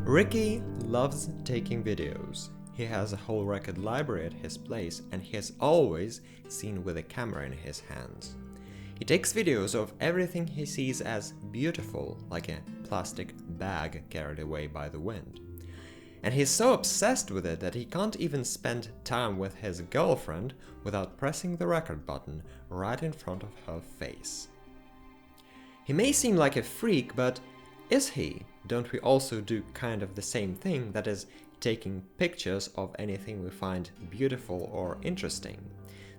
Ricky loves taking videos. He has a whole record library at his place and he is always seen with a camera in his hands. He takes videos of everything he sees as beautiful, like a plastic bag carried away by the wind. And he's so obsessed with it that he can't even spend time with his girlfriend without pressing the record button right in front of her face. He may seem like a freak, but is he? Don't we also do kind of the same thing, that is, taking pictures of anything we find beautiful or interesting?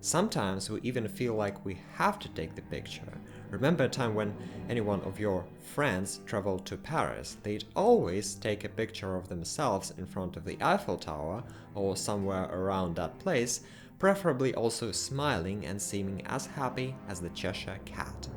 Sometimes we even feel like we have to take the picture. Remember a time when any one of your friends traveled to Paris? They'd always take a picture of themselves in front of the Eiffel Tower or somewhere around that place, preferably also smiling and seeming as happy as the Cheshire Cat.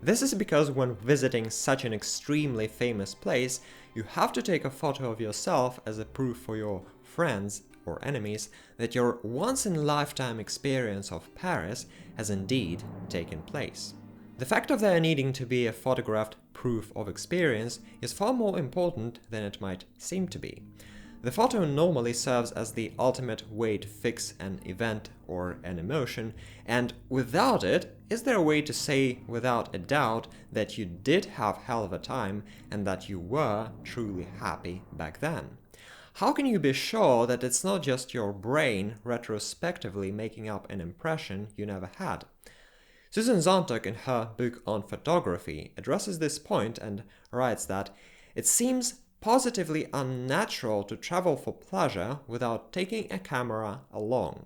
This is because when visiting such an extremely famous place, you have to take a photo of yourself as a proof for your friends or enemies that your once-in-a-lifetime experience of Paris has indeed taken place. The fact of there needing to be a photographed proof of experience is far more important than it might seem to be. The photo normally serves as the ultimate way to fix an event or an emotion, and without it, is there a way to say without a doubt that you did have hell of a time and that you were truly happy back then? How can you be sure that it's not just your brain retrospectively making up an impression you never had? Susan Sontag, in her book on photography, addresses this point and writes that it seems positively unnatural to travel for pleasure without taking a camera along.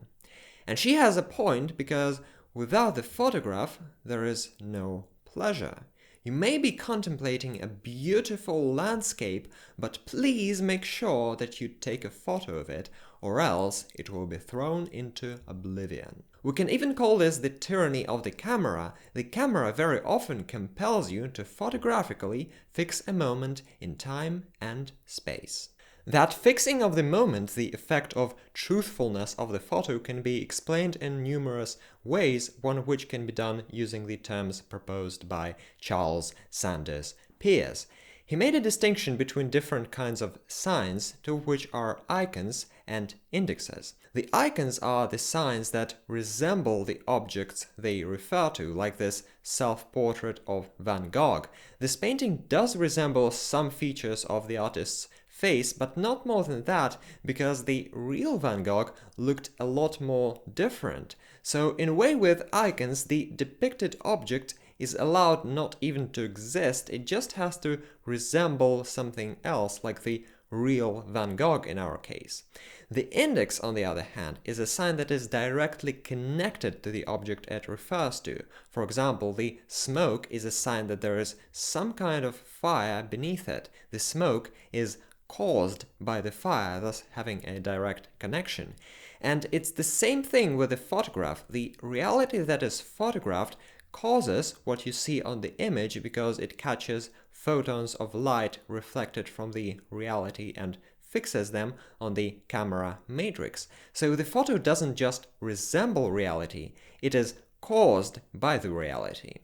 And she has a point, because without the photograph, there is no pleasure. You may be contemplating a beautiful landscape, but please make sure that you take a photo of it, or else it will be thrown into oblivion. We can even call this the tyranny of the camera. The camera very often compels you to photographically fix a moment in time and space. That fixing of the moment, the effect of truthfulness of the photo, can be explained in numerous ways, one of which can be done using the terms proposed by Charles Sanders Peirce. He made a distinction between different kinds of signs, two of which are icons and indexes. The icons are the signs that resemble the objects they refer to, like this self-portrait of Van Gogh. This painting does resemble some features of the artist's face, but not more than that, because the real Van Gogh looked a lot more different. So in a way, with icons, the depicted object is allowed not even to exist, it just has to resemble something else, like the real Van Gogh in our case. The index, on the other hand, is a sign that is directly connected to the object it refers to. For example, the smoke is a sign that there is some kind of fire beneath it. The smoke is caused by the fire, thus having a direct connection. And it's the same thing with the photograph. The reality that is photographed causes what you see on the image because it catches photons of light reflected from the reality and fixes them on the camera matrix. So the photo doesn't just resemble reality, it is caused by the reality.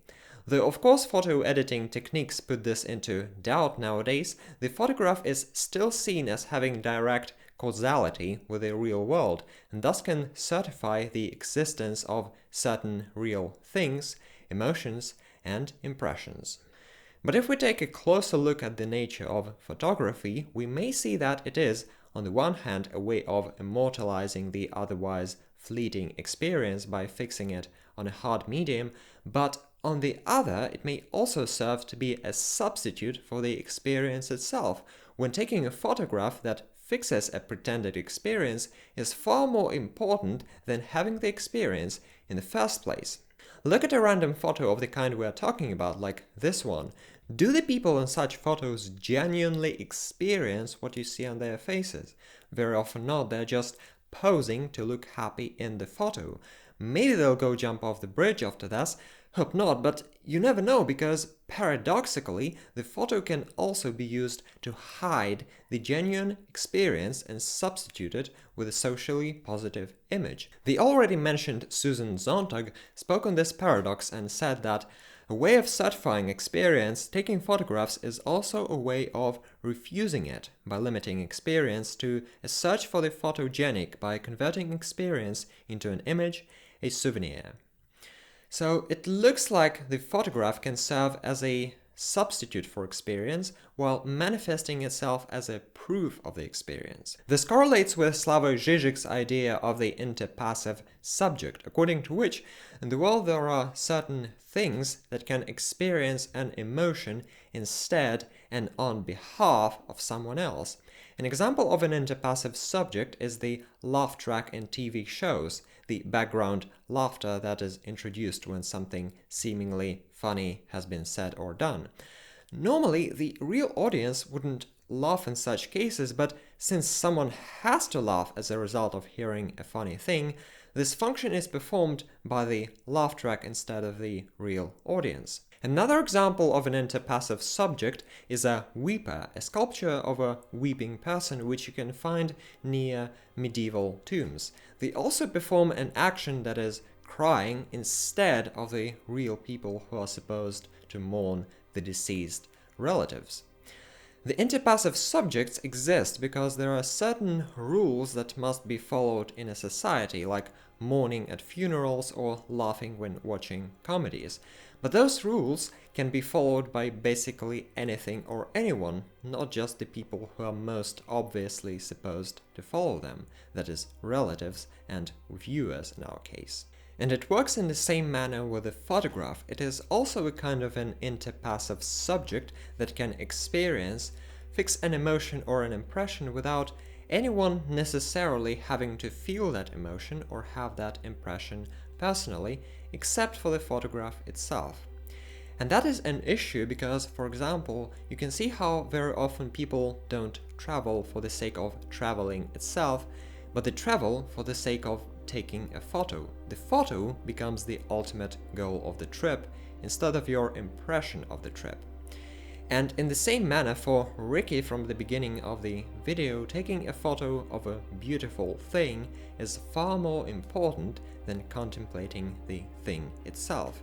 Though of course photo editing techniques put this into doubt nowadays, the photograph is still seen as having direct causality with the real world, and thus can certify the existence of certain real things, emotions, and impressions. But if we take a closer look at the nature of photography, we may see that it is, on the one hand, a way of immortalizing the otherwise fleeting experience by fixing it on a hard medium, but on the other, it may also serve to be a substitute for the experience itself. When taking a photograph that fixes a pretended experience is far more important than having the experience in the first place. Look at a random photo of the kind we are talking about, like this one. Do the people in such photos genuinely experience what you see on their faces? Very often not, they're just posing to look happy in the photo. Maybe they'll go jump off the bridge after this, hope not, but you never know, because paradoxically, the photo can also be used to hide the genuine experience and substitute it with a socially positive image. The already mentioned Susan Sontag spoke on this paradox and said that A way of certifying experience, taking photographs is also a way of refusing it by limiting experience to a search for the photogenic by converting experience into an image, a souvenir. So it looks like the photograph can serve as a substitute for experience while manifesting itself as a proof of the experience. This correlates with Slavoj Žižek's idea of the interpassive subject, according to which in the world there are certain things that can experience an emotion instead and on behalf of someone else. An example of an interpassive subject is the laugh track in TV shows, the background laughter that is introduced when something seemingly funny has been said or done. Normally, the real audience wouldn't laugh in such cases, but since someone has to laugh as a result of hearing a funny thing, this function is performed by the laugh track instead of the real audience. Another example of an interpassive subject is a weeper, a sculpture of a weeping person which you can find near medieval tombs. They also perform an action that is crying instead of the real people who are supposed to mourn the deceased relatives. The interpassive subjects exist because there are certain rules that must be followed in a society, like mourning at funerals or laughing when watching comedies. But those rules can be followed by basically anything or anyone, not just the people who are most obviously supposed to follow them, that is, relatives and viewers in our case. And it works in the same manner with a photograph. It is also a kind of an interpassive subject that can experience, fix an emotion or an impression without anyone necessarily having to feel that emotion or have that impression personally, except for the photograph itself. And that is an issue because, for example, you can see how very often people don't travel for the sake of traveling itself, but they travel for the sake of taking a photo. The photo becomes the ultimate goal of the trip instead of your impression of the trip. And in the same manner for Ricky from the beginning of the video, taking a photo of a beautiful thing is far more important than contemplating the thing itself.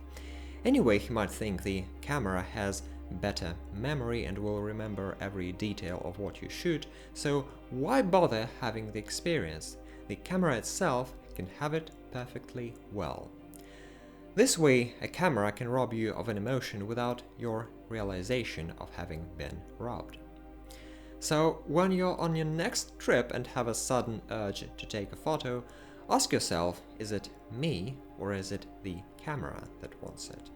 Anyway, he might think the camera has better memory and will remember every detail of what you shoot, so why bother having the experience? The camera itself can have it perfectly well. This way, a camera can rob you of an emotion without your realization of having been robbed. So, when you're on your next trip and have a sudden urge to take a photo, ask yourself, is it me or is it the camera that wants it?